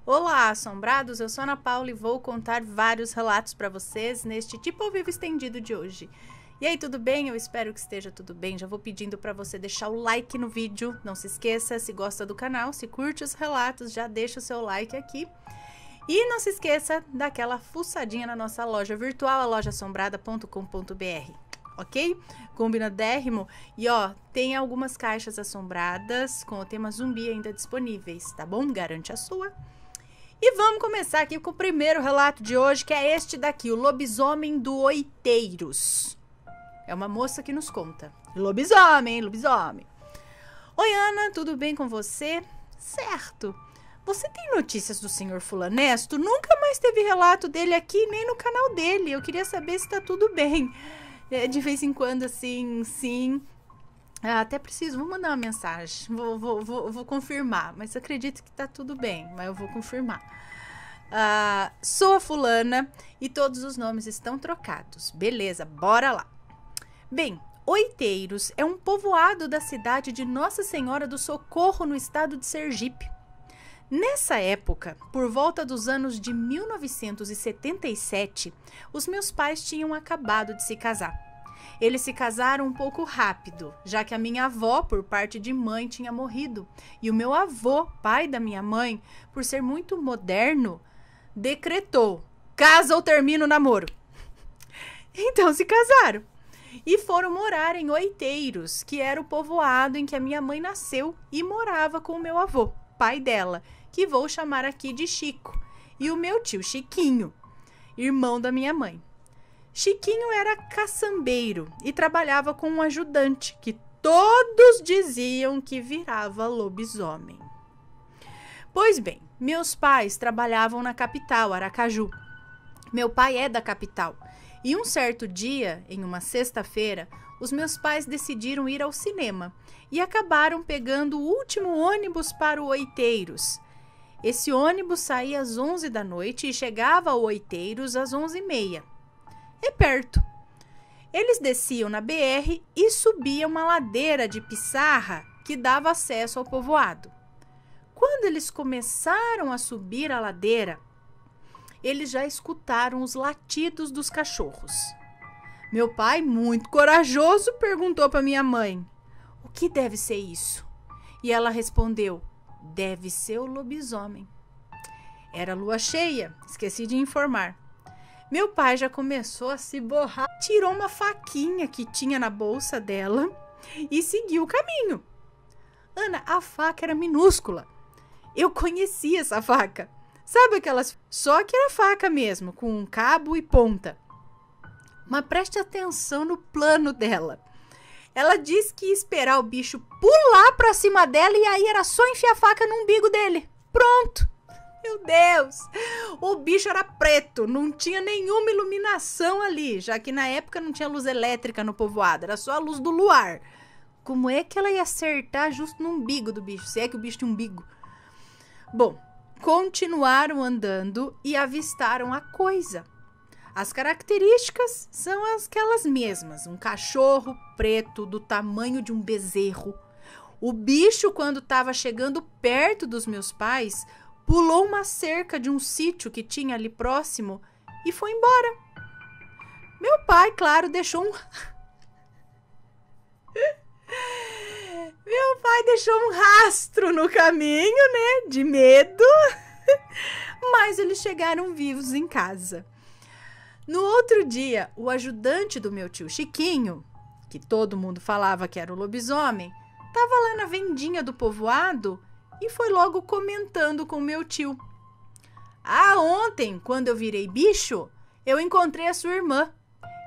Olá, assombrados! Eu sou Ana Paula e vou contar vários relatos para vocês neste Tipo ao Vivo estendido de hoje. E aí, tudo bem? Eu espero que esteja tudo bem. Já vou pedindo para você deixar o like no vídeo. Não se esqueça, se gosta do canal, se curte os relatos, já deixa o seu like aqui. E não se esqueça daquela fuçadinha na nossa loja virtual, a lojaassombrada.com.br. Ok? Combinadérrimo? E ó, tem algumas caixas assombradas com o tema zumbi ainda disponíveis, tá bom? Garante a sua. E vamos começar aqui com o primeiro relato de hoje, que é este daqui, o lobisomem do Oiteiros. É uma moça que nos conta. Lobisomem, lobisomem. Oi, Ana, tudo bem com você? Certo. Você tem notícias do senhor Fulanesto? Nunca mais teve relato dele aqui, nem no canal dele. Eu queria saber se tá tudo bem. De vez em quando, assim, sim. Até preciso, vou mandar uma mensagem. Vou confirmar, mas acredito que tá tudo bem, mas eu vou confirmar. Sou a fulana e todos os nomes estão trocados. Beleza, bora lá. Bem, Oiteiros é um povoado da cidade de Nossa Senhora do Socorro, no estado de Sergipe. Nessa época, por volta dos anos de 1977, os meus pais tinham acabado de se casar. Eles se casaram um pouco rápido, já que a minha avó, por parte de mãe, tinha morrido. E o meu avô, pai da minha mãe, por ser muito moderno, decretou: casa ou termina o namoro. Então se casaram. E foram morar em Oiteiros, que era o povoado em que a minha mãe nasceu e morava com o meu avô, pai dela, que vou chamar aqui de Chico, e o meu tio Chiquinho, irmão da minha mãe. Chiquinho era caçambeiro e trabalhava com um ajudante que todos diziam que virava lobisomem. Pois bem, meus pais trabalhavam na capital, Aracaju. Meu pai é da capital. E um certo dia, em uma sexta-feira, os meus pais decidiram ir ao cinema e acabaram pegando o último ônibus para o Oiteiros. Esse ônibus saía às 11 da noite e chegava ao Oiteiros às 11h30. É perto. Eles desciam na BR e subiam uma ladeira de pissarra que dava acesso ao povoado. Quando eles começaram a subir a ladeira, eles já escutaram os latidos dos cachorros. Meu pai, muito corajoso, perguntou para minha mãe: o que deve ser isso? E ela respondeu: deve ser o lobisomem. Era lua cheia, esqueci de informar. Meu pai já começou a se borrar, tirou uma faquinha que tinha na bolsa dela e seguiu o caminho. Ana, a faca era minúscula. Eu conhecia essa faca. Sabe aquelas... Só que era faca mesmo, com um cabo e ponta. Mas preste atenção no plano dela. Ela disse que ia esperar o bicho pular pra cima dela e aí era só enfiar a faca no umbigo dele. Pronto! Meu Deus! O bicho era preto, não tinha nenhuma iluminação ali, já que na época não tinha luz elétrica no povoado, era só a luz do luar. Como é que ela ia acertar justo no umbigo do bicho, se é que o bicho tinha umbigo? Bom, continuaram andando e avistaram a coisa. As características são aquelas mesmas, um cachorro preto do tamanho de um bezerro. O bicho, quando estava chegando perto dos meus pais, pulou uma cerca de um sítio que tinha ali próximo e foi embora. Meu pai, claro, deixou um... Meu pai deixou um rastro no caminho, né? De medo. Mas eles chegaram vivos em casa. No outro dia, o ajudante do meu tio Chiquinho, que todo mundo falava que era o lobisomem, estava lá na vendinha do povoado e foi logo comentando com meu tio: ontem, quando eu virei bicho, eu encontrei a sua irmã.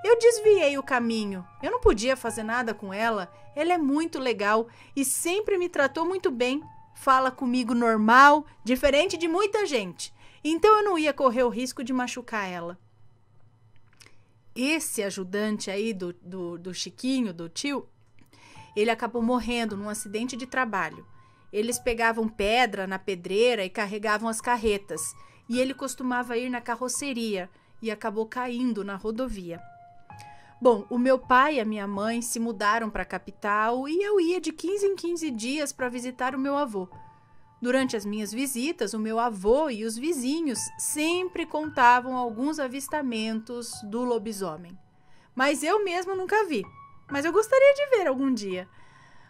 Eu desviei o caminho. Eu não podia fazer nada com ela. Ela é muito legal e sempre me tratou muito bem. Fala comigo normal, diferente de muita gente. Então eu não ia correr o risco de machucar ela. Esse ajudante aí do Chiquinho, do tio, ele acabou morrendo num acidente de trabalho. Eles pegavam pedra na pedreira e carregavam as carretas. E ele costumava ir na carroceria e acabou caindo na rodovia. Bom, o meu pai e a minha mãe se mudaram para a capital e eu ia de 15 em 15 dias para visitar o meu avô. Durante as minhas visitas, o meu avô e os vizinhos sempre contavam alguns avistamentos do lobisomem. Mas eu mesmo nunca vi. Mas eu gostaria de ver algum dia.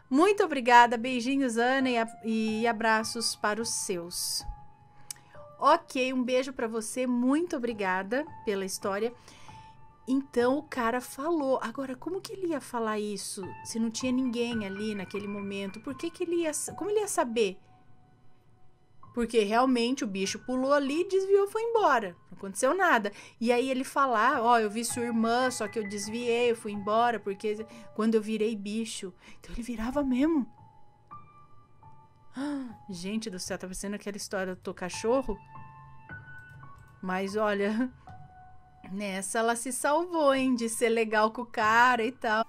Muito obrigada, beijinhos, Ana, e abraços para os seus. Ok, um beijo para você, muito obrigada pela história. Então o cara falou. Agora, como que ele ia falar isso se não tinha ninguém ali naquele momento? Como ele ia saber? Porque realmente o bicho pulou ali, desviou, foi embora. Não aconteceu nada. E aí ele falar, eu vi sua irmã, só que eu desviei, eu fui embora, porque quando eu virei bicho. Então ele virava mesmo. Gente do céu, tá parecendo aquela história do cachorro? Mas olha, nessa ela se salvou, hein, de ser legal com o cara e tal.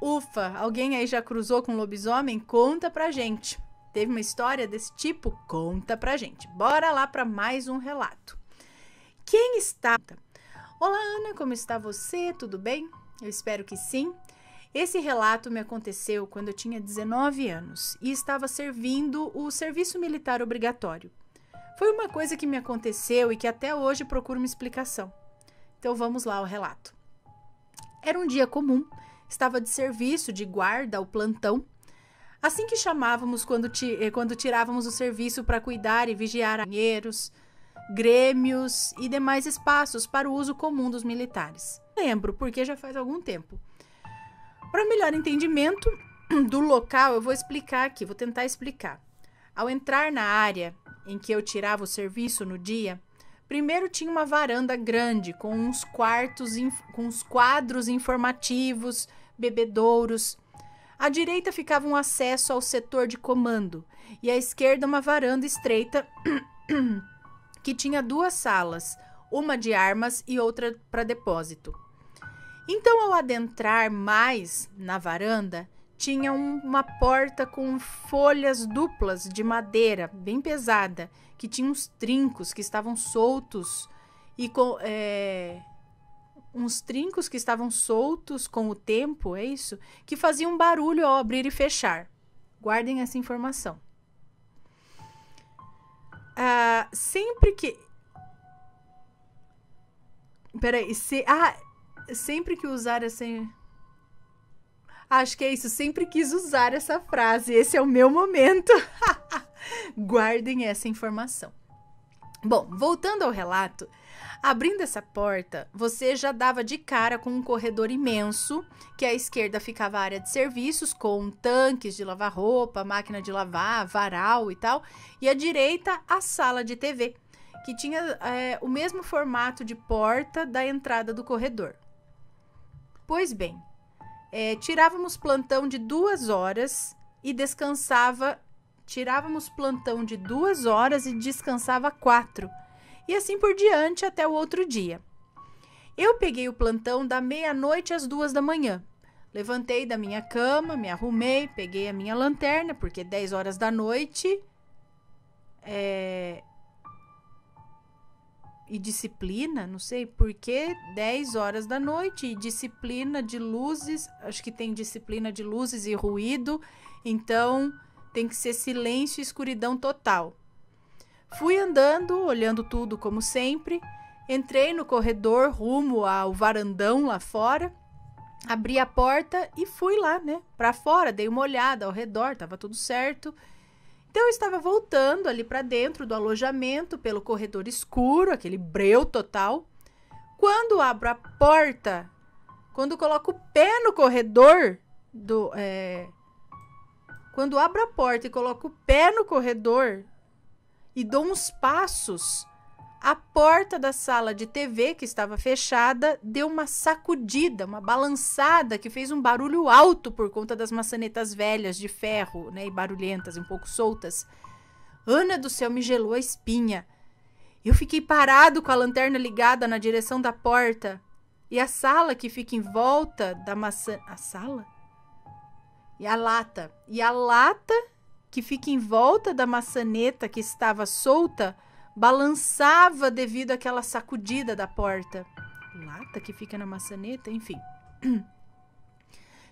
Ufa, alguém aí já cruzou com um lobisomem? Conta pra gente. Teve uma história desse tipo? Conta pra gente. Bora lá para mais um relato. Quem está? Olá, Ana, como está você? Tudo bem? Eu espero que sim. Esse relato me aconteceu quando eu tinha 19 anos e estava servindo o serviço militar obrigatório. Foi uma coisa que me aconteceu e que até hoje procuro uma explicação. Então vamos lá ao relato. Era um dia comum, estava de serviço, de guarda ao plantão. Assim que chamávamos quando tirávamos o serviço para cuidar e vigiar banheiros, grêmios e demais espaços para o uso comum dos militares. Lembro, porque já faz algum tempo. Para melhor entendimento do local, eu vou explicar aqui, vou tentar explicar. Ao entrar na área em que eu tirava o serviço no dia, primeiro tinha uma varanda grande com uns quadros informativos, bebedouros. À direita ficava um acesso ao setor de comando e à esquerda uma varanda estreita que tinha 2 salas, uma de armas e outra para depósito. Então, ao adentrar mais na varanda, tinha uma porta com folhas duplas de madeira bem pesada, que tinha uns trincos que estavam soltos e uns trincos que estavam soltos com o tempo, é isso? Que faziam barulho ao abrir e fechar. Guardem essa informação. Sempre que... Peraí, sempre que usar essa... Acho que é isso, sempre quis usar essa frase, esse é o meu momento. Guardem essa informação. Bom, voltando ao relato, abrindo essa porta, você já dava de cara com um corredor imenso, que à esquerda ficava a área de serviços, com tanques de lavar roupa, máquina de lavar, varal e tal, e à direita a sala de TV, que tinha o mesmo formato de porta da entrada do corredor. Pois bem, tirávamos plantão de 2 horas e descansava... Tirávamos plantão de 2 horas e descansava 4. E assim por diante até o outro dia. Eu peguei o plantão da meia-noite às 2 da manhã. Levantei da minha cama, me arrumei, peguei a minha lanterna, porque 10 horas da noite... E disciplina, não sei por que 10 horas da noite e disciplina de luzes, acho que tem disciplina de luzes e ruído, então tem que ser silêncio e escuridão total. Fui andando, olhando tudo como sempre, entrei no corredor rumo ao varandão lá fora, abri a porta e fui lá, né, pra fora, dei uma olhada ao redor, tava tudo certo. Então, eu estava voltando ali para dentro do alojamento, pelo corredor escuro, aquele breu total. Quando abro a porta, quando coloco o pé no corredor, quando abro a porta e coloco o pé no corredor e dou uns passos, a porta da sala de TV, que estava fechada, deu uma sacudida, uma balançada, que fez um barulho alto por conta das maçanetas velhas de ferro, né, e barulhentas, um pouco soltas. Ana do céu, me gelou a espinha. Eu fiquei parado com a lanterna ligada na direção da porta. E a sala que fica em volta da A sala? E a lata. E a lata que fica em volta da maçaneta que estava solta balançava devido àquela sacudida da porta. Lata que fica na maçaneta, enfim.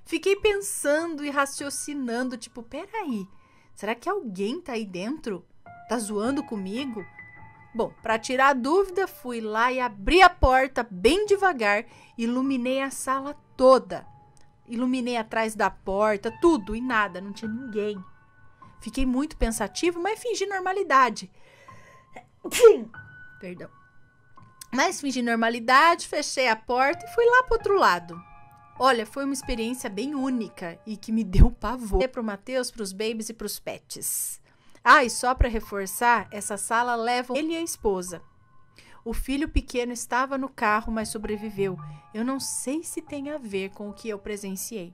Fiquei pensando e raciocinando, tipo, peraí, será que alguém tá aí dentro? Tá zoando comigo? Bom, para tirar a dúvida, fui lá e abri a porta bem devagar, iluminei a sala toda. Iluminei atrás da porta, tudo e nada, não tinha ninguém. Fiquei muito pensativo, mas fingi normalidade. Perdão. Mas fingi normalidade, fechei a porta e fui lá pro outro lado. Olha, foi uma experiência bem única e que me deu pavor. Pro Matheus, pros babies e pros pets. Ah, e só para reforçar, essa sala leva ele e a esposa. O filho pequeno estava no carro, mas sobreviveu. Eu não sei se tem a ver com o que eu presenciei.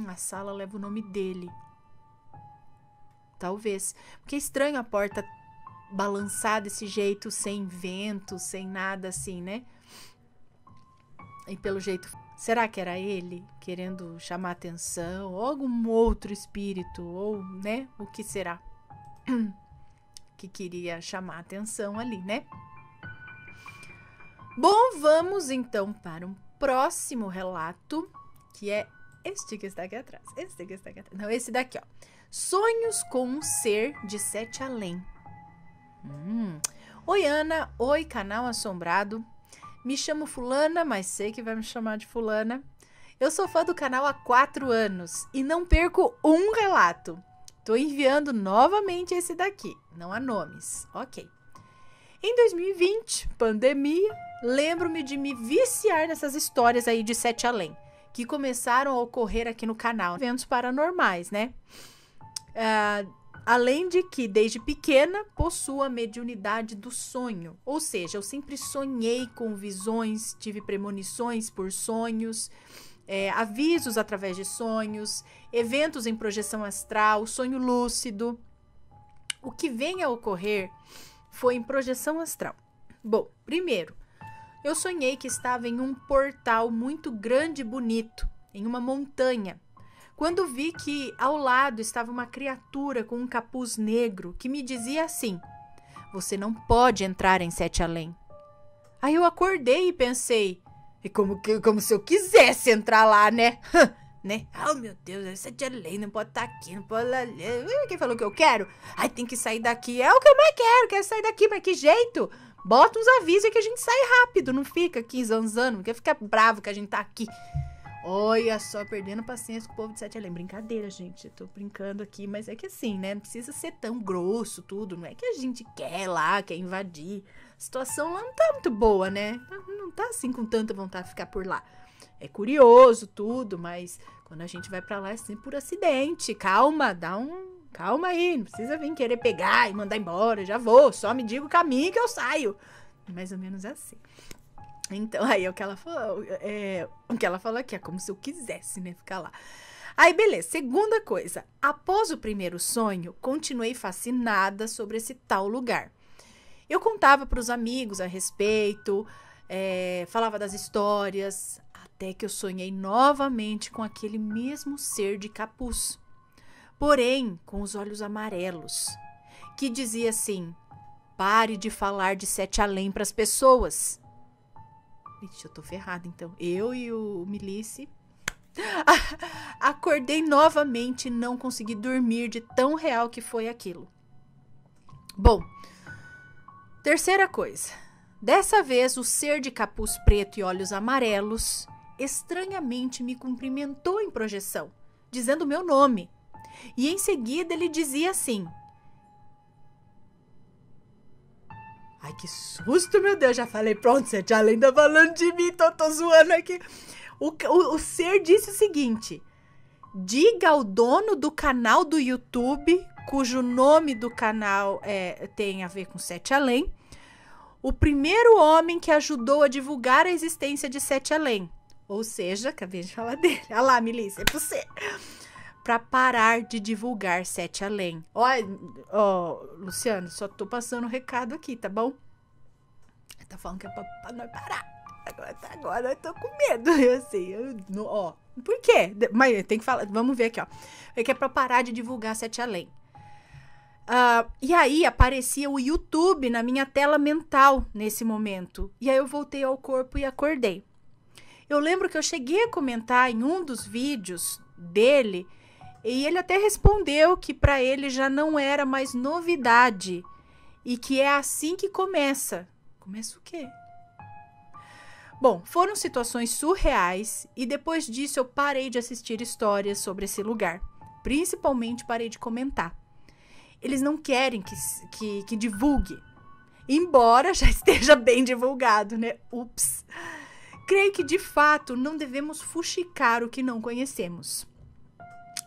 A sala leva o nome dele. Talvez. Porque é estranho a porta balançar desse jeito, sem vento, sem nada assim, né? E pelo jeito... Será que era ele querendo chamar atenção? Ou algum outro espírito? Ou, né? O que será? Que queria chamar atenção ali, né? Bom, vamos então para um próximo relato, que é este que está aqui atrás. Esse que está aqui atrás. Não, esse daqui, ó. Sonhos com um ser de 7 além. Oi, Ana. Oi, canal Assombrado. Me chamo Fulana, mas sei que vai me chamar de Fulana. Eu sou fã do canal há 4 anos e não perco um relato. Tô enviando novamente esse daqui. Não há nomes. Ok. Em 2020, pandemia, lembro-me de me viciar nessas histórias aí de 7 além, que começaram a ocorrer aqui no canal. Eventos paranormais, né? Além de que, desde pequena, possuo a mediunidade do sonho. Ou seja, eu sempre sonhei com visões, tive premonições por sonhos, avisos através de sonhos, eventos em projeção astral, sonho lúcido. O que vem a ocorrer foi em projeção astral. Bom, primeiro, eu sonhei que estava em um portal muito grande e bonito, em uma montanha. Quando vi que ao lado estava uma criatura com um capuz negro que me dizia assim: você não pode entrar em 7 além. Aí eu acordei e pensei, como se eu quisesse entrar lá, né? Né? Oh, meu Deus, é 7 além, não pode estar aqui, não pode lá. Quem falou que eu quero? Ai, tem que sair daqui. É o que eu mais quero sair daqui, mas que jeito? Bota uns avisos que a gente sai rápido, não fica aqui zanzando, não quer ficar bravo que a gente tá aqui. Olha só, perdendo paciência com o povo de 7 além. Brincadeira, gente. Eu tô brincando aqui, mas é que assim, né? Não precisa ser tão grosso tudo. Não é que a gente quer lá, quer invadir. A situação lá não tá muito boa, né? Não tá assim com tanta vontade de ficar por lá. É curioso tudo, mas quando a gente vai pra lá é sempre por acidente. Calma, calma aí. Não precisa vir querer pegar e mandar embora. Já vou, só me diga o caminho que eu saio. É mais ou menos assim. Então, aí é o que ela falou aqui, é como se eu quisesse, né, ficar lá. Aí, beleza, segunda coisa, após o primeiro sonho, continuei fascinada sobre esse tal lugar. Eu contava para os amigos a respeito, falava das histórias, até que eu sonhei novamente com aquele mesmo ser de capuz, porém com os olhos amarelos, que dizia assim: pare de falar de 7 além para as pessoas. Ixi, eu tô ferrada, então. Eu e o Milice acordei novamente e não consegui dormir de tão real que foi aquilo. Bom, terceira coisa. Dessa vez, o ser de capuz preto e olhos amarelos estranhamente me cumprimentou em projeção, dizendo meu nome. E em seguida ele dizia assim: ai, que susto, meu Deus, já falei, pronto, 7 além tá falando de mim, tô zoando aqui. O ser disse o seguinte: diga ao dono do canal do YouTube, cujo nome do canal tem a ver com 7 além, o primeiro homem que ajudou a divulgar a existência de 7 além. Ou seja, acabei de falar dele. Olha lá, Melissa, é pra você. Pra parar de divulgar 7 além. Ó, Luciano, só tô passando um recado aqui, tá bom? Tá falando que é pra nós parar. Agora eu tô com medo. Por quê? Mas tem que falar, vamos ver aqui, ó. É que é pra parar de divulgar 7 além. E aí aparecia o YouTube na minha tela mental nesse momento. E aí eu voltei ao corpo e acordei. Eu lembro que eu cheguei a comentar em um dos vídeos dele E ele até respondeu que para ele já não era mais novidade e que é assim que começa. Começa o quê? Bom, foram situações surreais e depois disso eu parei de assistir histórias sobre esse lugar. Principalmente parei de comentar. Eles não querem que divulgue, embora já esteja bem divulgado, né? Ups! Creio que, de fato, não devemos fuxicar o que não conhecemos.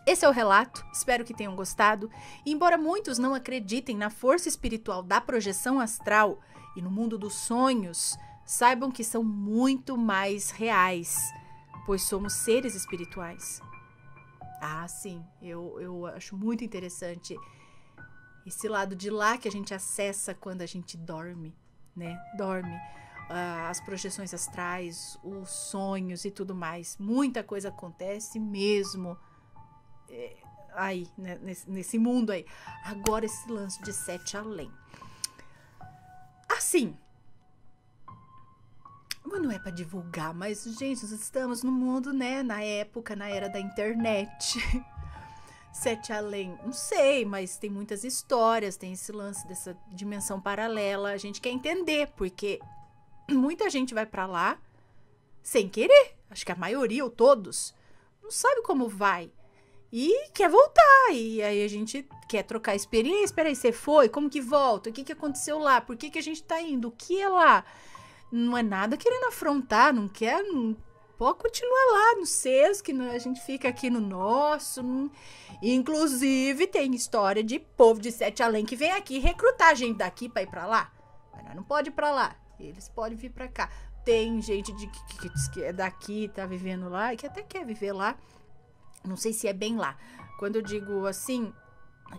Esse é o relato, espero que tenham gostado. E embora muitos não acreditem na força espiritual da projeção astral e no mundo dos sonhos, saibam que são muito mais reais, pois somos seres espirituais. Ah, sim, eu acho muito interessante esse lado de lá que a gente acessa quando a gente dorme, né? Dorme. As projeções astrais, os sonhos e tudo mais. Muita coisa acontece mesmo aí, né? nesse mundo aí. Agora esse lance de sete além. Assim, não é para divulgar, mas, gente, nós estamos no mundo, né? Na era da internet. Sete além, não sei, mas tem muitas histórias, tem esse lance dessa dimensão paralela. A gente quer entender, porque muita gente vai para lá sem querer. Acho que a maioria ou todos não sabe como vai e quer voltar. E aí a gente quer trocar experiência. Peraí, você foi? Como que volta? O que aconteceu lá? Por que a gente tá indo? O que é lá? Não é nada querendo afrontar, não quer. Não, pode continuar lá no Sesc, a gente fica aqui no nosso. Inclusive, tem história de povo de Sete Além que vem aqui recrutar a gente daqui pra ir pra lá. Mas nós não pode ir pra lá. Eles podem vir pra cá. Tem gente que é daqui, tá vivendo lá, e que até quer viver lá. Não sei se é bem lá. Quando eu digo assim,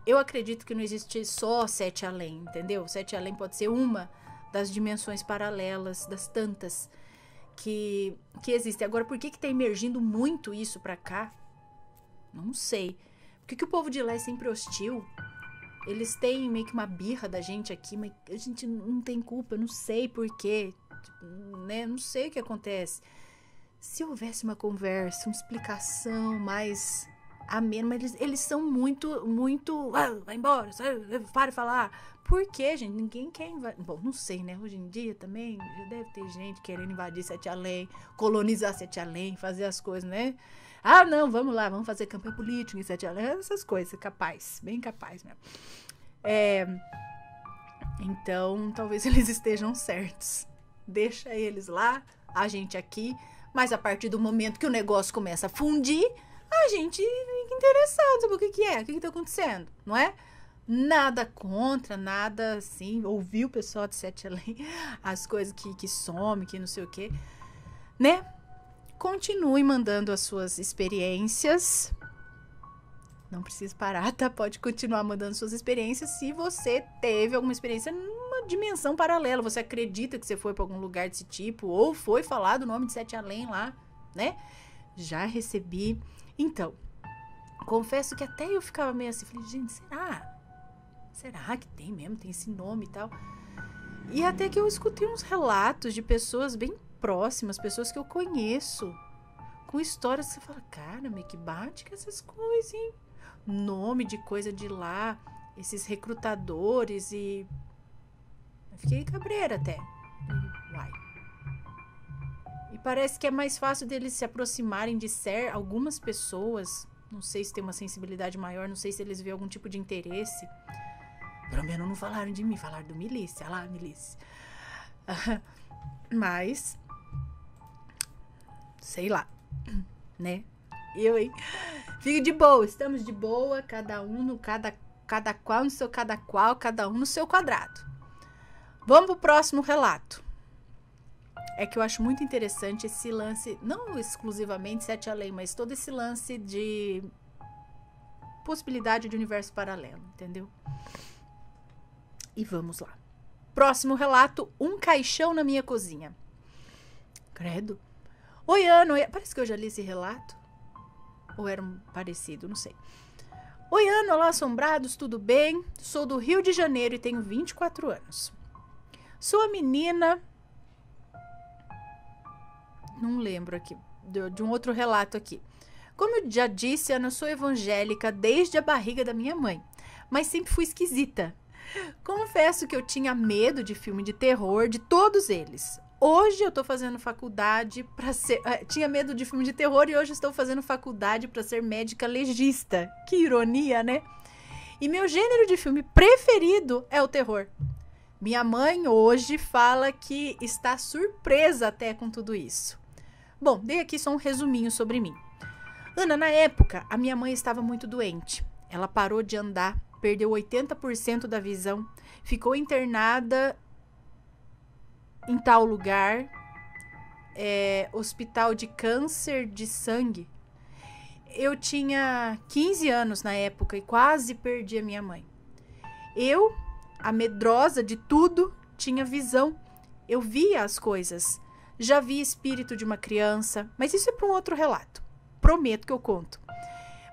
eu acredito que não existe só Sete Além, entendeu? Sete Além pode ser uma das dimensões paralelas, das tantas que existem. Agora, por que tá emergindo muito isso pra cá? Não sei. Por que o povo de lá é sempre hostil? Eles têm meio que uma birra da gente aqui, mas a gente não tem culpa, eu não sei por quê, né? Não sei o que acontece. Se houvesse uma conversa, uma explicação mais amena, mas eles são muito, vai embora, para de falar. Por quê, gente? Ninguém quer invadir. Bom, não sei, né? Hoje em dia também já deve ter gente querendo invadir Sete Além, colonizar Sete Além, fazer as coisas, né? Ah, não, vamos lá, vamos fazer campanha política em Sete Além, essas coisas, capaz, bem capaz mesmo. Então, talvez eles estejam certos. Deixa eles lá, a gente aqui, mas a partir do momento que o negócio começa a fundir, a gente fica interessado sobre o que é, o que tá acontecendo, não é? Nada contra, nada assim, ouvir o pessoal de Sete Além, as coisas que some, que não sei o que, né? Continue mandando as suas experiências. Não precisa parar, tá? Pode continuar mandando suas experiências se você teve alguma experiência numa dimensão paralela. Você acredita que você foi para algum lugar desse tipo ou foi falado o nome de Sete Além lá, né? Já recebi. Então, confesso que até eu ficava meio assim, falei, gente, será que tem mesmo? Tem esse nome e tal. E até que eu escutei uns relatos de pessoas bem próximas, pessoas que eu conheço, com histórias que você fala, cara, meio que bate com essas coisas, hein? Nome de coisa de lá, esses recrutadores e... Eu fiquei cabreira até. Uai. E parece que é mais fácil deles se aproximarem de algumas pessoas. Não sei se tem uma sensibilidade maior, não sei se eles veem algum tipo de interesse. Pelo menos não falaram de mim, falaram do Milícia. Olha lá, Milícia. Mas... sei lá, né? Hein? Fique de boa, estamos de boa, cada qual no seu cada um no seu quadrado. Vamos pro próximo relato. É que eu acho muito interessante esse lance, não exclusivamente Sete Além, mas todo esse lance de possibilidade de universo paralelo, entendeu? E vamos lá. Próximo relato, um caixão na minha cozinha. Credo. Oi, Ana. Parece que eu já li esse relato. Ou era um parecido, não sei. Oi, Ana. Olá, assombrados. Tudo bem? Sou do Rio de Janeiro e tenho 24 anos. Sou a menina... Não lembro aqui. De um outro relato aqui. Como eu já disse, Ana, eu sou evangélica desde a barriga da minha mãe, mas sempre fui esquisita. Confesso que eu tinha medo de filme de terror, de todos eles. Hoje eu tô fazendo faculdade para ser... tinha medo de filme de terror e hoje estou fazendo faculdade para ser médica legista. Que ironia, né? E meu gênero de filme preferido é o terror. Minha mãe hoje fala que está surpresa até com tudo isso. Bom, dei aqui só um resuminho sobre mim. Ana, na época, a minha mãe estava muito doente. Ela parou de andar, perdeu 80% da visão, ficou internada em tal lugar, hospital de câncer de sangue. Eu tinha 15 anos na época e quase perdi a minha mãe. Eu, a medrosa de tudo, tinha visão. Eu via as coisas. Já vi espírito de uma criança, mas isso é para um outro relato. Prometo que eu conto.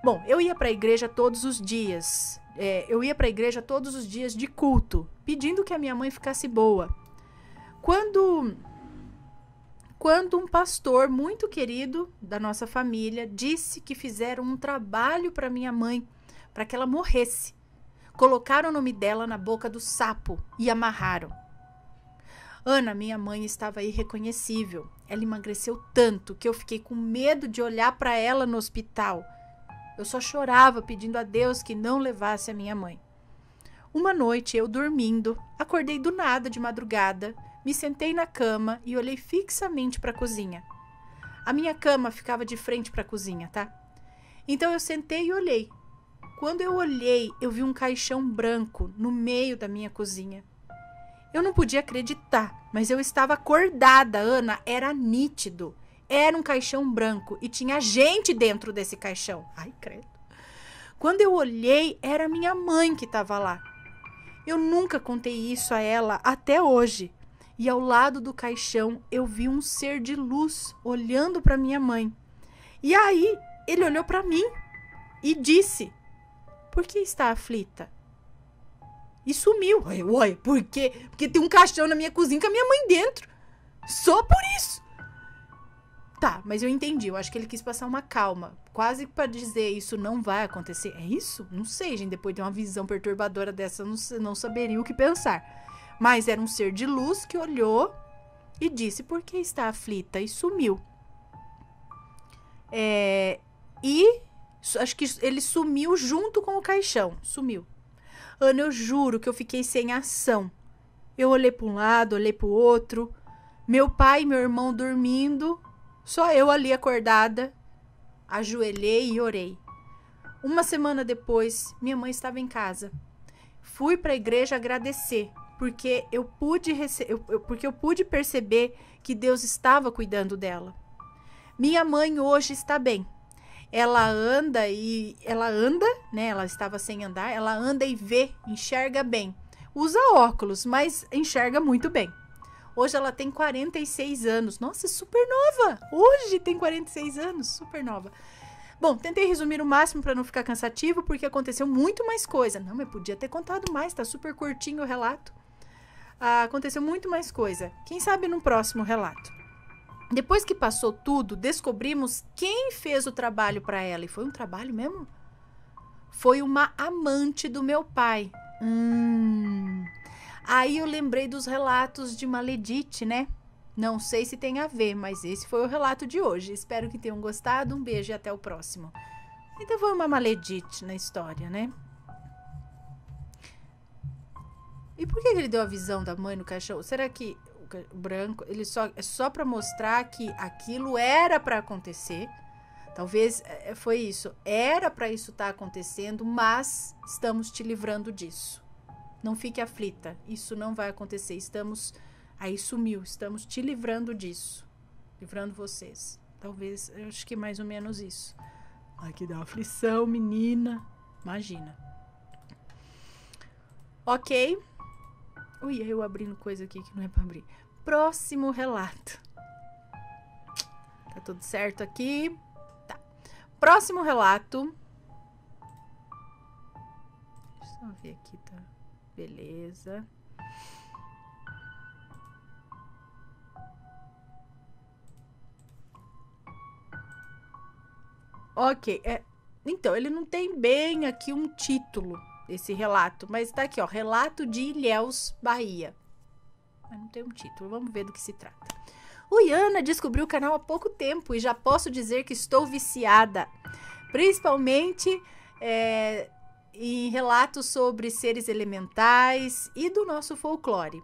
Bom, eu ia para a igreja todos os dias. Eu ia para a igreja todos os dias de culto, pedindo que a minha mãe ficasse boa. Quando um pastor muito querido da nossa família disse que fizeram um trabalho para minha mãe, para que ela morresse. Colocaram o nome dela na boca do sapo e amarraram. Ana, minha mãe, estava irreconhecível. Ela emagreceu tanto que eu fiquei com medo de olhar para ela no hospital. Eu só chorava pedindo a Deus que não levasse a minha mãe. Uma noite, eu dormindo, acordei do nada de madrugada, me sentei na cama e olhei fixamente para a cozinha. A minha cama ficava de frente para a cozinha, tá? Então eu sentei e olhei. Quando eu olhei, eu vi um caixão branco no meio da minha cozinha. Eu não podia acreditar, mas eu estava acordada, Ana, era nítido. Era um caixão branco e tinha gente dentro desse caixão. Ai, credo. Quando eu olhei, era minha mãe que estava lá. Eu nunca contei isso a ela até hoje. E ao lado do caixão, eu vi um ser de luz olhando para minha mãe. E aí, ele olhou para mim e disse: "Por que está aflita?" E sumiu. Ué, por quê? Porque tem um caixão na minha cozinha com a minha mãe dentro. Só por isso. Tá, mas eu entendi. Eu acho que ele quis passar uma calma. Quase para dizer isso não vai acontecer. É isso? Não sei, gente. Depois de uma visão perturbadora dessa, eu não saberia o que pensar. Mas era um ser de luz que olhou e disse: "Por que está aflita?" E sumiu. E acho que ele sumiu junto com o caixão. Sumiu. Ana, eu juro que eu fiquei sem ação. Eu olhei para um lado, olhei para o outro. Meu pai e meu irmão dormindo. Só eu ali acordada. Ajoelhei e orei. Uma semana depois, minha mãe estava em casa. Fui para a igreja agradecer, porque eu pude perceber que Deus estava cuidando dela. Minha mãe hoje está bem. Ela anda, né? Ela estava sem andar. Ela anda e vê, enxerga bem. Usa óculos, mas enxerga muito bem. Hoje ela tem 46 anos. Nossa, super nova. Hoje tem 46 anos, super nova. Bom, tentei resumir o máximo para não ficar cansativo, porque aconteceu muito mais coisa. Não, mas podia ter contado mais, tá super curtinho o relato. Aconteceu muito mais coisa. Quem sabe no próximo relato. Depois que passou tudo, descobrimos quem fez o trabalho para ela. E foi um trabalho mesmo? Foi uma amante do meu pai. Aí eu lembrei dos relatos de Maledite, né? Não sei se tem a ver, mas esse foi o relato de hoje. Espero que tenham gostado. Um beijo e até o próximo. Então foi uma Maledite na história, né? E por que ele deu a visão da mãe no caixão? Será que o branco, ele é só para mostrar que aquilo era para acontecer? Talvez foi isso. Era para isso estar acontecendo, mas estamos te livrando disso. Não fique aflita. Isso não vai acontecer. Aí sumiu. Estamos te livrando disso. Livrando vocês. Talvez, eu acho que mais ou menos isso. Ai, que dá aflição, menina. Imagina. Ok. Ui, eu abrindo coisa aqui que não é pra abrir. Próximo relato. Tá tudo certo aqui? Tá. Próximo relato. Deixa eu ver aqui, tá? Beleza. Ok. Então, ele não tem bem aqui um título, esse relato. Mas tá aqui, ó. Relato de Ilhéus, Bahia. Mas não tem um título. Vamos ver do que se trata. O Iana descobriu o canal há pouco tempo e já posso dizer que estou viciada. Principalmente em relatos sobre seres elementais e do nosso folclore.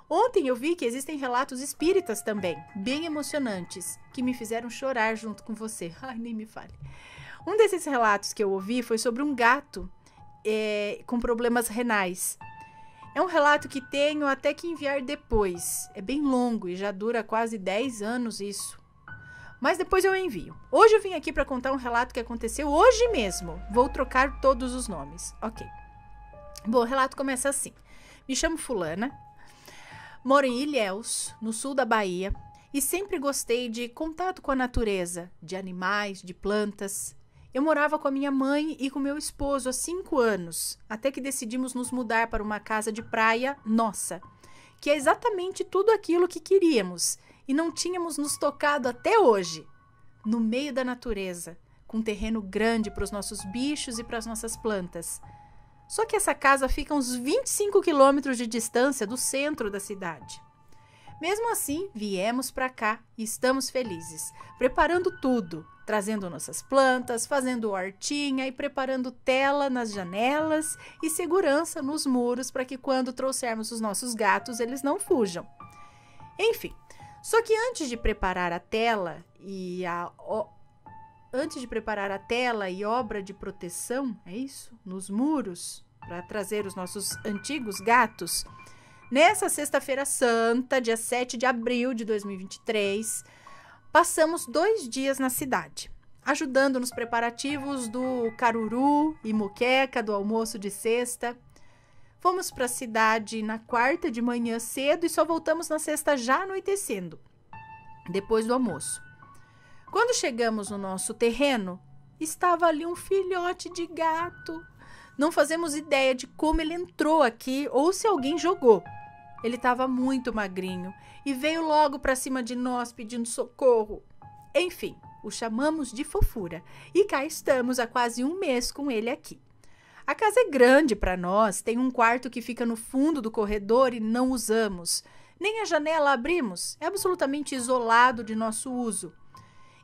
Ontem eu vi que existem relatos espíritas também, bem emocionantes, que me fizeram chorar junto com você. Ai, nem me fale. Um desses relatos que eu ouvi foi sobre um gato com problemas renais. É um relato que tenho até que enviar depois. É bem longo e já dura quase 10 anos isso. Mas depois eu envio. Hoje eu vim aqui para contar um relato que aconteceu hoje mesmo. Vou trocar todos os nomes. Ok. Bom, o relato começa assim. Me chamo Fulana. Moro em Ilhéus, no sul da Bahia. E sempre gostei de contato com a natureza. De animais, de plantas. Eu morava com a minha mãe e com meu esposo há 5 anos, até que decidimos nos mudar para uma casa de praia nossa, que é exatamente tudo aquilo que queríamos e não tínhamos nos tocado até hoje, no meio da natureza, com um terreno grande para os nossos bichos e para as nossas plantas. Só que essa casa fica a uns 25 quilômetros de distância do centro da cidade. Mesmo assim, viemos para cá e estamos felizes, preparando tudo, trazendo nossas plantas, fazendo hortinha e preparando tela nas janelas e segurança nos muros para que quando trouxermos os nossos gatos, eles não fujam. Enfim, só que antes de preparar a tela e obra de proteção, é isso? Nos muros, para trazer os nossos antigos gatos, nessa sexta-feira santa, dia 7 de abril de 2023, passamos 2 dias na cidade, ajudando nos preparativos do caruru e muqueca do almoço de sexta. Fomos para a cidade na quarta de manhã cedo e só voltamos na sexta já anoitecendo, depois do almoço. Quando chegamos no nosso terreno, estava ali um filhote de gato. Não fazemos ideia de como ele entrou aqui ou se alguém jogou. Ele estava muito magrinho e veio logo para cima de nós pedindo socorro. Enfim, o chamamos de Fofura e cá estamos há quase 1 mês com ele aqui. A casa é grande para nós, tem um quarto que fica no fundo do corredor e não usamos. Nem a janela abrimos, é absolutamente isolado de nosso uso.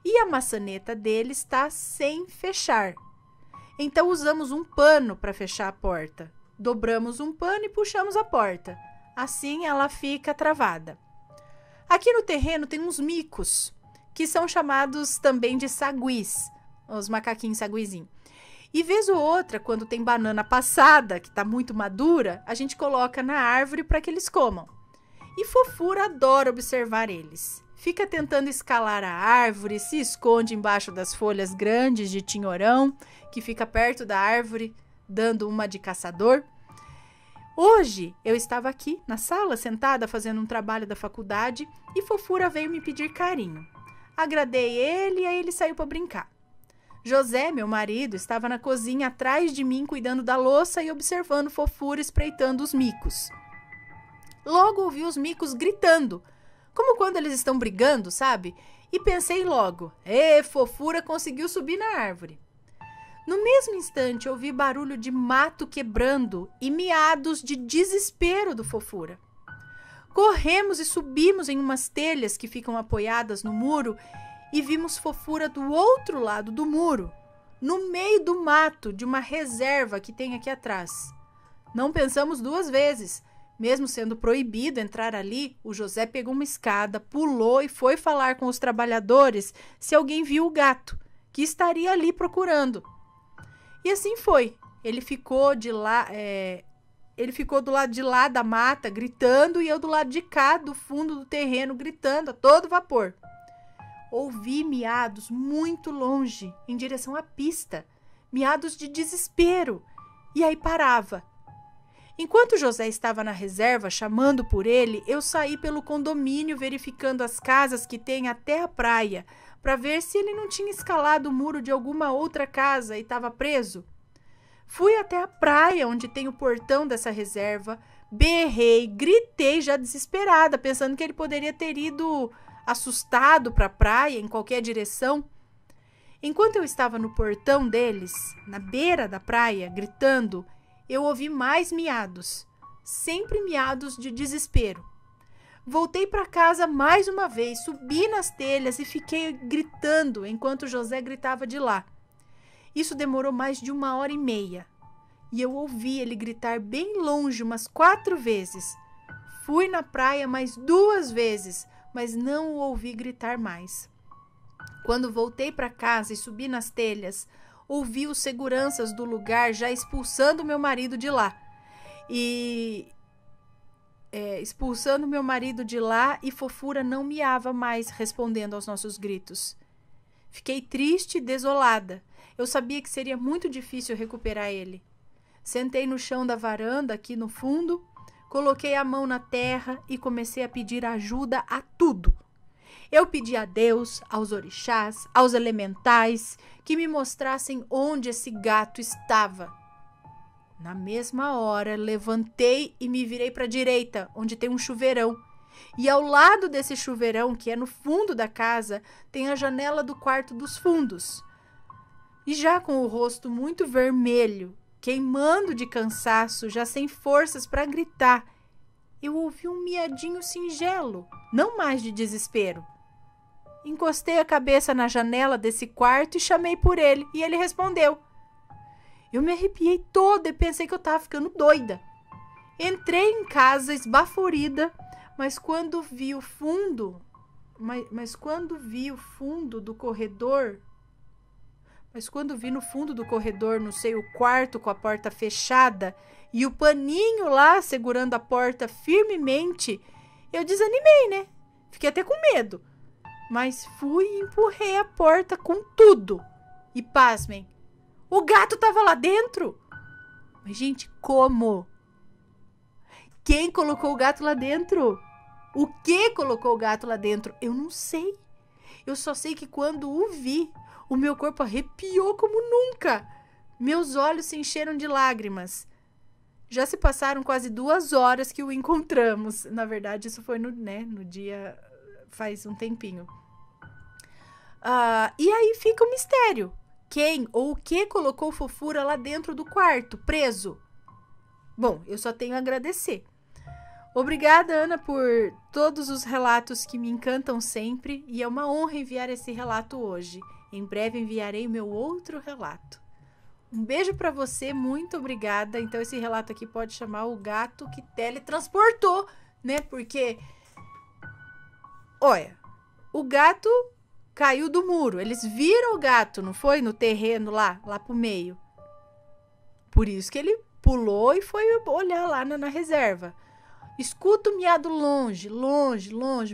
E a maçaneta dele está sem fechar. Então usamos um pano para fechar a porta. Dobramos um pano e puxamos a porta. Assim ela fica travada. Aqui no terreno tem uns micos, que são chamados também de saguis, os macaquinhos saguizinhos. E vez ou outra, quando tem banana passada, que está muito madura, a gente coloca na árvore para que eles comam. E Fofura adora observar eles. Fica tentando escalar a árvore, se esconde embaixo das folhas grandes de tinhorão, que fica perto da árvore, dando uma de caçador. Hoje eu estava aqui na sala, sentada, fazendo um trabalho da faculdade, e Fofura veio me pedir carinho. Agradei ele e aí ele saiu para brincar. José, meu marido, estava na cozinha atrás de mim, cuidando da louça e observando Fofura espreitando os micos. Logo ouvi os micos gritando, como quando eles estão brigando, sabe? E pensei logo, Fofura conseguiu subir na árvore. No mesmo instante, ouvi barulho de mato quebrando e miados de desespero do Fofura. Corremos e subimos em umas telhas que ficam apoiadas no muro e vimos Fofura do outro lado do muro, no meio do mato de uma reserva que tem aqui atrás. Não pensamos 2 vezes. Mesmo sendo proibido entrar ali, o José pegou uma escada, pulou e foi falar com os trabalhadores se alguém viu o gato, que estaria ali procurando. E assim foi. Ele ficou do lado de lá da mata, gritando, e eu do lado de cá, do fundo do terreno, gritando a todo vapor. Ouvi miados muito longe, em direção à pista, miados de desespero, e aí parava. Enquanto José estava na reserva, chamando por ele, eu saí pelo condomínio verificando as casas que tem até a praia, para ver se ele não tinha escalado o muro de alguma outra casa e estava preso. Fui até a praia, onde tem o portão dessa reserva, berrei, gritei já desesperada, pensando que ele poderia ter ido assustado para a praia em qualquer direção. Enquanto eu estava no portão deles, na beira da praia, gritando, eu ouvi mais miados, sempre miados de desespero. Voltei para casa mais uma vez, subi nas telhas e fiquei gritando enquanto José gritava de lá. Isso demorou mais de 1h30 e eu ouvi ele gritar bem longe umas 4 vezes. Fui na praia mais 2 vezes, mas não o ouvi gritar mais. Quando voltei para casa e subi nas telhas, ouvi os seguranças do lugar já expulsando meu marido de lá. Expulsando meu marido de lá e Fofura não miava mais respondendo aos nossos gritos. Fiquei triste e desolada. Eu sabia que seria muito difícil recuperar ele. Sentei no chão da varanda aqui no fundo, coloquei a mão na terra e comecei a pedir ajuda a tudo. Eu pedi a Deus, aos orixás, aos elementais, que me mostrassem onde esse gato estava. Na mesma hora, levantei e me virei para a direita, onde tem um chuveirão. E ao lado desse chuveirão, que é no fundo da casa, tem a janela do quarto dos fundos. E já com o rosto muito vermelho, queimando de cansaço, já sem forças para gritar, eu ouvi um miadinho singelo, não mais de desespero. Encostei a cabeça na janela desse quarto e chamei por ele, e ele respondeu. Eu me arrepiei toda e pensei que eu estava ficando doida. Entrei em casa esbaforida, mas quando vi o fundo do corredor, não sei, o quarto com a porta fechada e o paninho lá segurando a porta firmemente, eu desanimei, né? Fiquei até com medo. Mas fui e empurrei a porta com tudo. E pasmem, o gato estava lá dentro. Mas, gente, como? Quem colocou o gato lá dentro? O que colocou o gato lá dentro? Eu não sei. Eu só sei que quando o vi, o meu corpo arrepiou como nunca. Meus olhos se encheram de lágrimas. Já se passaram quase 2 horas que o encontramos. Na verdade, isso foi no dia, faz um tempinho. E aí fica o mistério. Quem ou o que colocou Fofura lá dentro do quarto, preso? Bom, eu só tenho a agradecer. Obrigada, Ana, por todos os relatos que me encantam sempre, e é uma honra enviar esse relato hoje. Em breve enviarei meu outro relato. Um beijo para você, muito obrigada. Então esse relato aqui pode chamar o gato que teletransportou, né? Porque, olha, o gato caiu do muro. Eles viram o gato, não foi? No terreno lá pro meio. Por isso que ele pulou e foi olhar lá na reserva. Escuto o miado longe,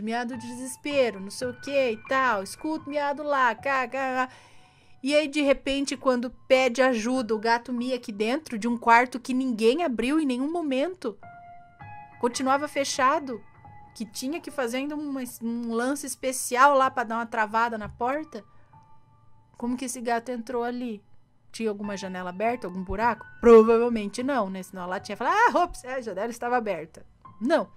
miado de desespero, não sei o que e tal. Escuto o miado lá, cá. E aí, de repente, quando pede ajuda, o gato mia aqui dentro de um quarto que ninguém abriu em nenhum momento. Continuava fechado. Que tinha que fazer ainda um lance especial lá para dar uma travada na porta. Como que esse gato entrou ali? Tinha alguma janela aberta, algum buraco? Provavelmente não, né? Senão ela tinha falado, ops, a janela estava aberta. Não.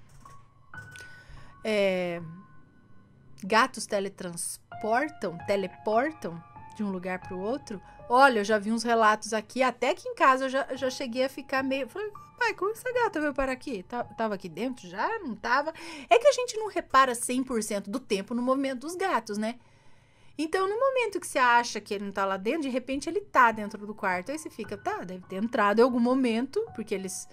Gatos teleportam de um lugar para o outro. Olha, eu já vi uns relatos aqui, até que em casa eu já cheguei a ficar meio... Falei, pai, como essa gata veio parar aqui? Tava aqui dentro já? Não tava? É que a gente não repara 100% do tempo no movimento dos gatos, né? Então, no momento que você acha que ele não tá lá dentro, de repente ele tá dentro do quarto. Aí você fica, deve ter entrado em algum momento, porque eles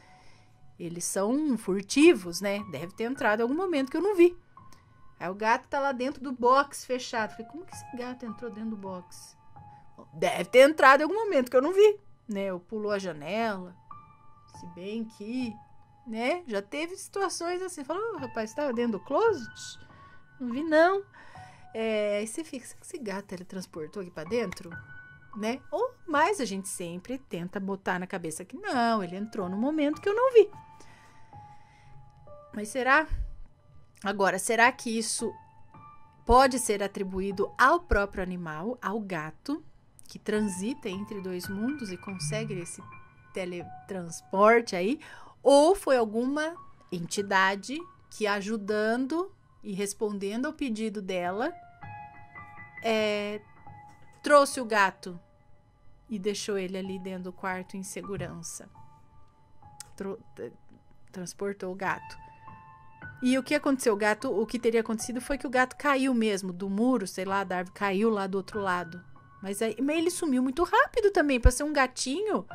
são furtivos, né? Deve ter entrado em algum momento que eu não vi. Aí o gato tá lá dentro do box fechado. Falei, como que esse gato entrou dentro do box? Deve ter entrado em algum momento que eu não vi, né? Ou pulou a janela. Se bem que, né? Já teve situações assim. Falou, rapaz, estava dentro do closet? Não vi, não. Aí você fica, será que esse gato teletransportou aqui pra dentro? Né? Ou mais a gente sempre tenta botar na cabeça que não, ele entrou no momento que eu não vi. Mas será? Agora, será que isso pode ser atribuído ao próprio animal, ao gato, que transita entre 2 mundos e consegue esse teletransporte aí? Ou foi alguma entidade que, ajudando e respondendo ao pedido dela, trouxe o gato e deixou ele ali dentro do quarto em segurança. Transportou o gato. E o que aconteceu? O que teria acontecido foi que o gato caiu mesmo do muro, sei lá, da árvore, caiu lá do outro lado. Mas ele sumiu muito rápido também, para ser um gatinho.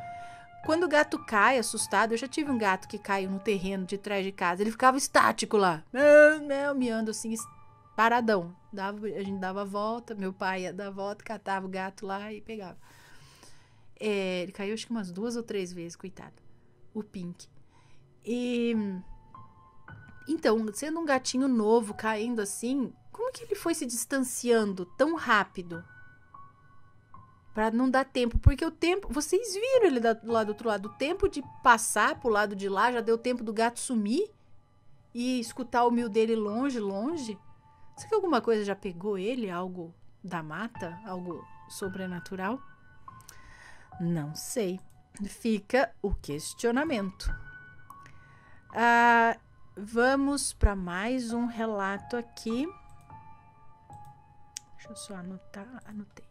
Quando o gato cai, assustado, eu já tive um gato que caiu no terreno de trás de casa. Ele ficava estático lá, miando assim, paradão. A gente dava a volta, meu pai ia dar a volta, catava o gato lá e pegava. Ele caiu acho que umas 2 ou 3 vezes, coitado. O Pink. Então, sendo um gatinho novo, caindo assim, como que ele foi se distanciando tão rápido? Pra não dar tempo, porque o tempo, vocês viram ele do lado do outro lado, o tempo de passar pro lado de lá, já deu tempo do gato sumir e escutar o miu dele longe, longe. Será que alguma coisa já pegou ele? Algo da mata? Algo sobrenatural? Não sei. Fica o questionamento. Vamos para mais um relato aqui. Deixa eu só anotar. Anotei.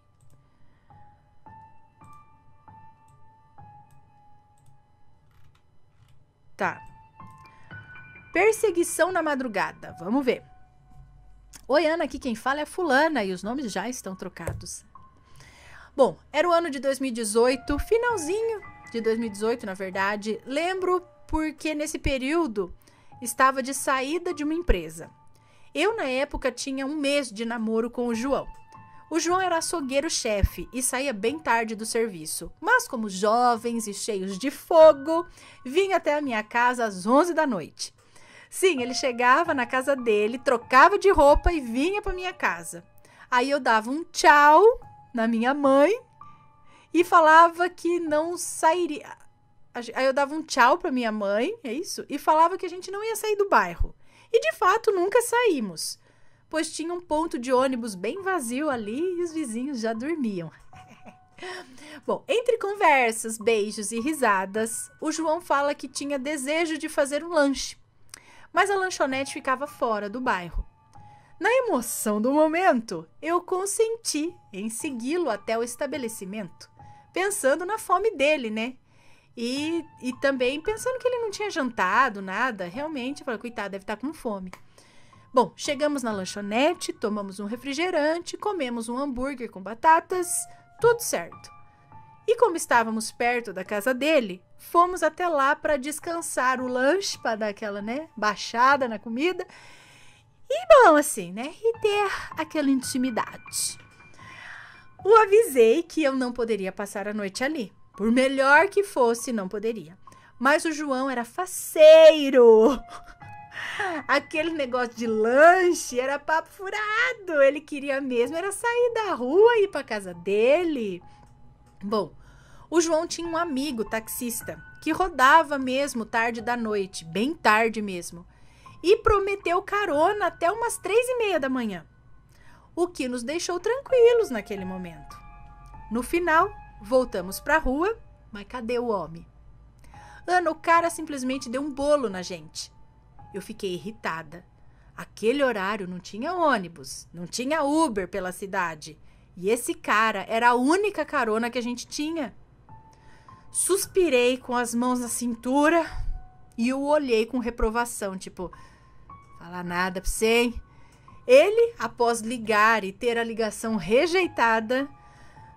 Tá. Perseguição na madrugada. Vamos ver. Oi, Ana, aqui quem fala é a fulana e os nomes já estão trocados. Bom, era o ano de 2018, finalzinho de 2018, na verdade. Lembro porque nesse período estava de saída de uma empresa. Eu, na época, tinha 1 mês de namoro com o João. O João era açougueiro-chefe e saía bem tarde do serviço. Mas, como jovens e cheios de fogo, vinha até a minha casa às 11 da noite. Sim, ele chegava na casa dele, trocava de roupa e vinha para minha casa. Aí eu dava um tchau na minha mãe e falava que não sairia. Aí eu dava um tchau para minha mãe, é isso? E falava que a gente não ia sair do bairro. E de fato nunca saímos, pois tinha um ponto de ônibus bem vazio ali e os vizinhos já dormiam. Bom, entre conversas, beijos e risadas, o João fala que tinha desejo de fazer um lanche, mas a lanchonete ficava fora do bairro. Na emoção do momento, eu consenti em segui-lo até o estabelecimento, pensando na fome dele, né? E também pensando que ele não tinha jantado, nada. Realmente, eu falei, coitado, deve estar com fome. Bom, chegamos na lanchonete, tomamos um refrigerante, comemos um hambúrguer com batatas, tudo certo. E como estávamos perto da casa dele, fomos até lá para descansar o lanche, para dar aquela, né, baixada na comida. E bom, assim, né, e ter aquela intimidade. O avisei que eu não poderia passar a noite ali. Por melhor que fosse, não poderia. Mas o João era faceiro. Aquele negócio de lanche era papo furado. Ele queria mesmo era sair da rua e ir para casa dele. Bom, o João tinha um amigo taxista que rodava mesmo tarde da noite, bem tarde mesmo, e prometeu carona até umas 3:30 da manhã, o que nos deixou tranquilos naquele momento. No final, voltamos para a rua, mas cadê o homem? Ana, o cara simplesmente deu um bolo na gente. Eu fiquei irritada. Aquele horário não tinha ônibus, não tinha Uber pela cidade. E esse cara era a única carona que a gente tinha. Suspirei com as mãos na cintura e o olhei com reprovação, tipo, falar nada pra você, hein? Ele, após ligar e ter a ligação rejeitada,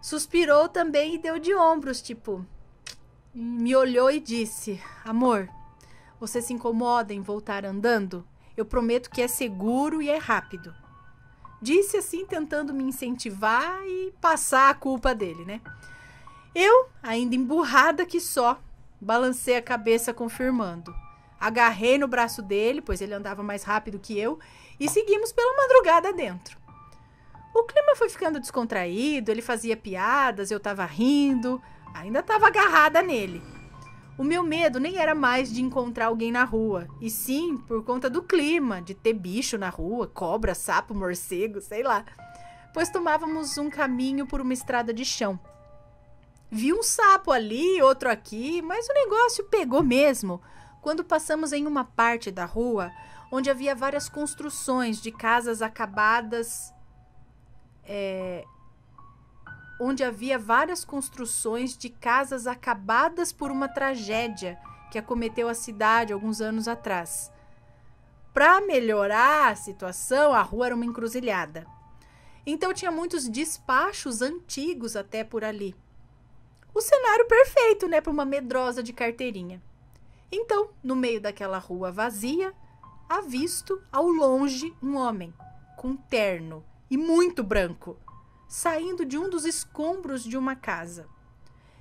suspirou também e deu de ombros, tipo, me olhou e disse, amor, você se incomoda em voltar andando? Eu prometo que é seguro e é rápido. Disse assim, tentando me incentivar e passar a culpa dele, né? Eu, ainda emburrada que só, balancei a cabeça confirmando. Agarrei no braço dele, pois ele andava mais rápido que eu, e seguimos pela madrugada dentro. O clima foi ficando descontraído, ele fazia piadas, eu tava rindo, ainda tava agarrada nele. O meu medo nem era mais de encontrar alguém na rua, e sim por conta do clima, de ter bicho na rua, cobra, sapo, morcego, sei lá. Pois tomávamos um caminho por uma estrada de chão. Vi um sapo ali, outro aqui, mas o negócio pegou mesmo quando passamos em uma parte da rua onde havia várias construções de casas acabadas onde havia várias construções de casas acabadas por uma tragédia que acometeu a cidade alguns anos atrás. Para melhorar a situação, a rua era uma encruzilhada. Então tinha muitos despachos antigos até por ali. O cenário perfeito, né, para uma medrosa de carteirinha. Então, no meio daquela rua vazia, avisto ao longe um homem com terno e muito branco, saindo de um dos escombros de uma casa.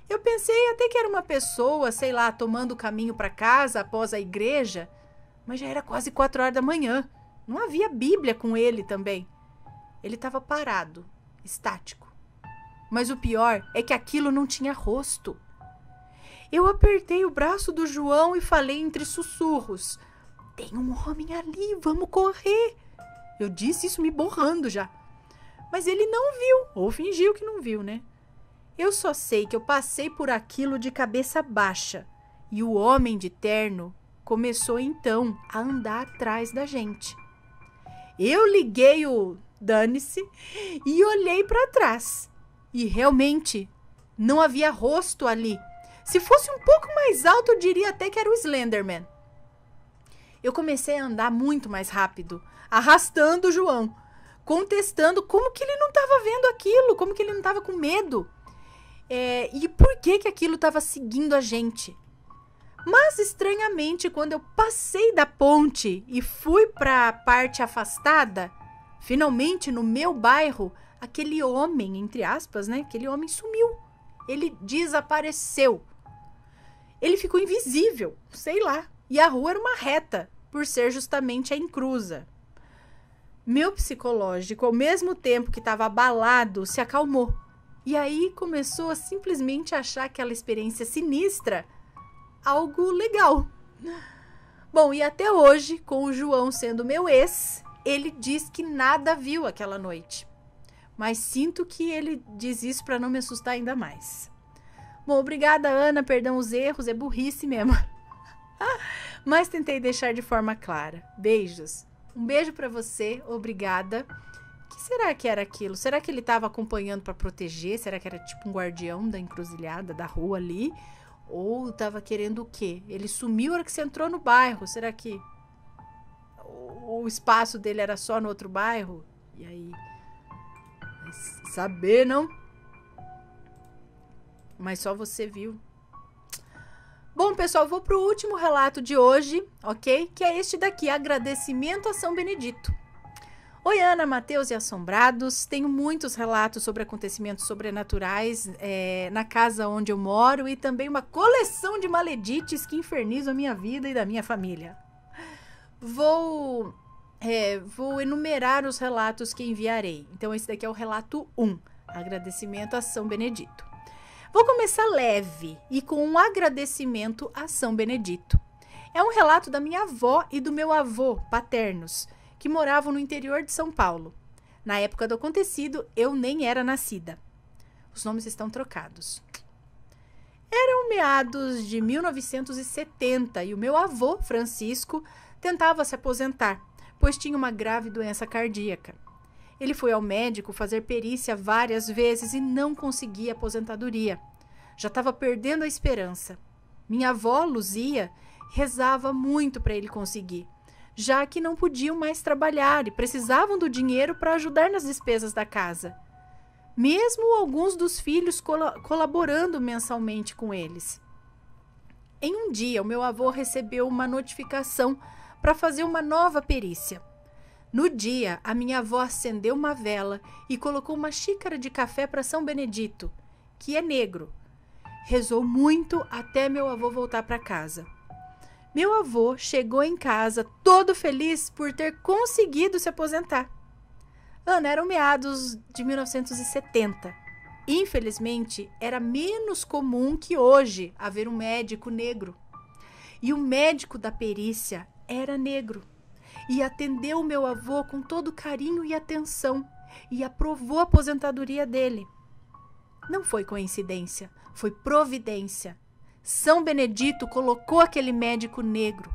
Eu pensei até que era uma pessoa, sei lá, tomando o caminho para casa após a igreja, mas já era quase 4 horas da manhã. Não havia Bíblia com ele também. Ele estava parado, estático. Mas o pior é que aquilo não tinha rosto. Eu apertei o braço do João e falei entre sussurros: "Tem um homem ali, vamos correr." Eu disse isso me borrando já. Mas ele não viu, ou fingiu que não viu, né? Eu só sei que eu passei por aquilo de cabeça baixa e o homem de terno começou então a andar atrás da gente. Eu liguei o dane-se e olhei para trás. E realmente não havia rosto ali. Se fosse um pouco mais alto, eu diria até que era o Slenderman. Eu comecei a andar muito mais rápido, arrastando o João, contestando como que ele não estava vendo aquilo, como que ele não estava com medo. E por que aquilo estava seguindo a gente. Mas, estranhamente, quando eu passei da ponte e fui para a parte afastada, finalmente, no meu bairro, aquele homem, entre aspas, né? Aquele homem sumiu. Ele desapareceu. Ele ficou invisível, sei lá. E a rua era uma reta, por ser justamente a encruza. Meu psicológico, ao mesmo tempo que estava abalado, se acalmou. E aí começou a simplesmente achar aquela experiência sinistra algo legal. Bom, e até hoje, com o João sendo meu ex, ele diz que nada viu aquela noite. Mas sinto que ele diz isso para não me assustar ainda mais. Bom, obrigada, Ana, perdão os erros, é burrice mesmo. Mas tentei deixar de forma clara. Beijos. Um beijo para você, obrigada. O que será que era aquilo? Será que ele estava acompanhando para proteger? Será que era tipo um guardião da encruzilhada, da rua ali? Ou estava querendo o quê? Ele sumiu na hora que você entrou no bairro. Será que o espaço dele era só no outro bairro? E aí... saber, não? Mas só você viu. Bom, pessoal, vou pro último relato de hoje, ok? Que é este daqui, agradecimento a São Benedito. Oi, Ana, Mateus e assombrados. Tenho muitos relatos sobre acontecimentos sobrenaturais na casa onde eu moro e também uma coleção de maledites que infernizam a minha vida e da minha família. Vou enumerar os relatos que enviarei. Então, esse daqui é o relato 1, agradecimento a São Benedito. Vou começar leve e com um agradecimento a São Benedito. É um relato da minha avó e do meu avô paternos, que moravam no interior de São Paulo. Na época do acontecido, eu nem era nascida. Os nomes estão trocados. Eram meados de 1970 e o meu avô, Francisco, tentava se aposentar, pois tinha uma grave doença cardíaca. Ele foi ao médico fazer perícia várias vezes e não conseguia aposentadoria. Já estava perdendo a esperança. Minha avó, Luzia, rezava muito para ele conseguir, já que não podiam mais trabalhar e precisavam do dinheiro para ajudar nas despesas da casa. Mesmo alguns dos filhos colaborando mensalmente com eles. Em um dia, o meu avô recebeu uma notificação para fazer uma nova perícia. No dia, a minha avó acendeu uma vela e colocou uma xícara de café para São Benedito, que é negro. Rezou muito até meu avô voltar para casa. Meu avô chegou em casa todo feliz por ter conseguido se aposentar. Ana, eram meados de 1970. Infelizmente, era menos comum que hoje haver um médico negro. E o médico da perícia era negro. E atendeu o meu avô com todo carinho e atenção e aprovou a aposentadoria dele. Não foi coincidência, foi providência. São Benedito colocou aquele médico negro,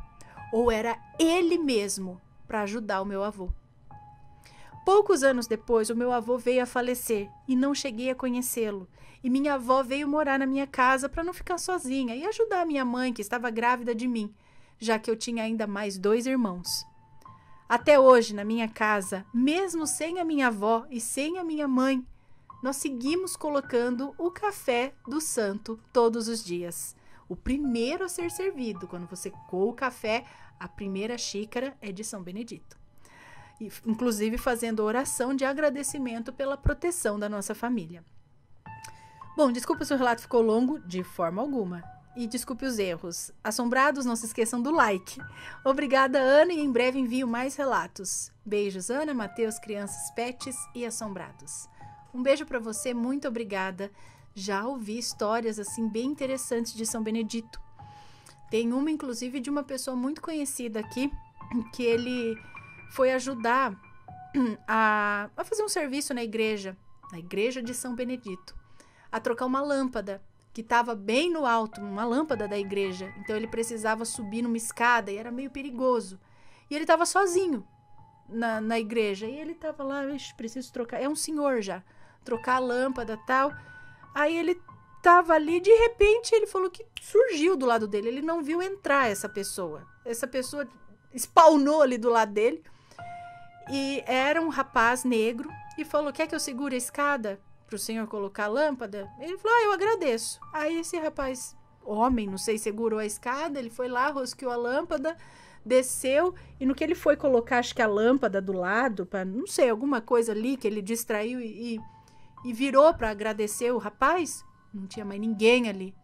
ou era ele mesmo, para ajudar o meu avô. Poucos anos depois, o meu avô veio a falecer e não cheguei a conhecê-lo. E minha avó veio morar na minha casa para não ficar sozinha e ajudar a minha mãe, que estava grávida de mim, já que eu tinha ainda mais 2 irmãos. Até hoje, na minha casa, mesmo sem a minha avó e sem a minha mãe, nós seguimos colocando o café do santo todos os dias. O primeiro a ser servido, quando você coa o café, a primeira xícara é de São Benedito. Inclusive fazendo oração de agradecimento pela proteção da nossa família. Bom, desculpa se o relato ficou longo, de forma alguma. E desculpe os erros. Assombrados, não se esqueçam do like. Obrigada, Ana, e em breve envio mais relatos. Beijos, Ana, Matheus, crianças, pets e assombrados. Um beijo para você, muito obrigada. Já ouvi histórias assim bem interessantes de São Benedito. Tem uma, inclusive, de uma pessoa muito conhecida aqui, que ele foi ajudar a fazer um serviço na igreja de São Benedito, a trocar uma lâmpada que estava bem no alto, uma lâmpada da igreja. Então ele precisava subir numa escada e era meio perigoso. E ele estava sozinho na igreja. E ele estava lá, preciso trocar. É um senhor já. Trocar a lâmpada e tal. Aí ele estava ali, de repente ele falou que surgiu do lado dele. Ele não viu entrar essa pessoa. Essa pessoa spawnou ali do lado dele. E era um rapaz negro e falou, quer que eu segure a escada para o senhor colocar a lâmpada? Ele falou, eu agradeço. Aí esse rapaz, homem, não sei, segurou a escada, ele foi lá, rosqueou a lâmpada, desceu, e no que ele foi colocar, acho que a lâmpada do lado, para não sei, alguma coisa ali que ele distraiu e virou para agradecer o rapaz, não tinha mais ninguém ali.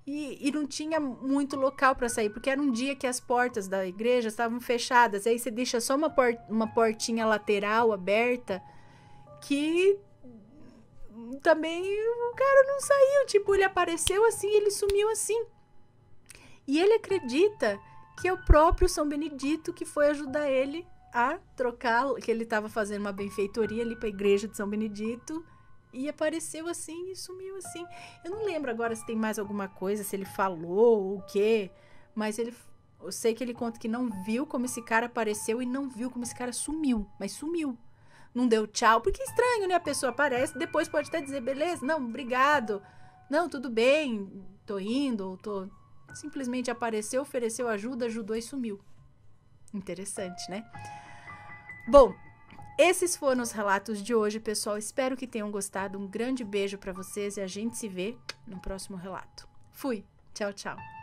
E não tinha muito local para sair, porque era um dia que as portas da igreja estavam fechadas. Aí você deixa só uma portinha lateral aberta, que também o cara não saiu. Tipo, ele apareceu assim, ele sumiu assim. E ele acredita que é o próprio São Benedito que foi ajudar ele a trocar, que ele estava fazendo uma benfeitoria ali para a igreja de São Benedito. E apareceu assim e sumiu assim. Eu não lembro agora se tem mais alguma coisa, se ele falou ou o quê. Mas eu sei que ele conta que não viu como esse cara apareceu e não viu como esse cara sumiu. Mas sumiu. Não deu tchau. Porque é estranho, né? A pessoa aparece, depois pode até dizer, beleza, não, obrigado. Não, tudo bem, tô indo, ou tô... Simplesmente apareceu, ofereceu ajuda, ajudou e sumiu. Interessante, né? Bom, esses foram os relatos de hoje, pessoal. Espero que tenham gostado. Um grande beijo para vocês e a gente se vê no próximo relato. Fui. Tchau, tchau.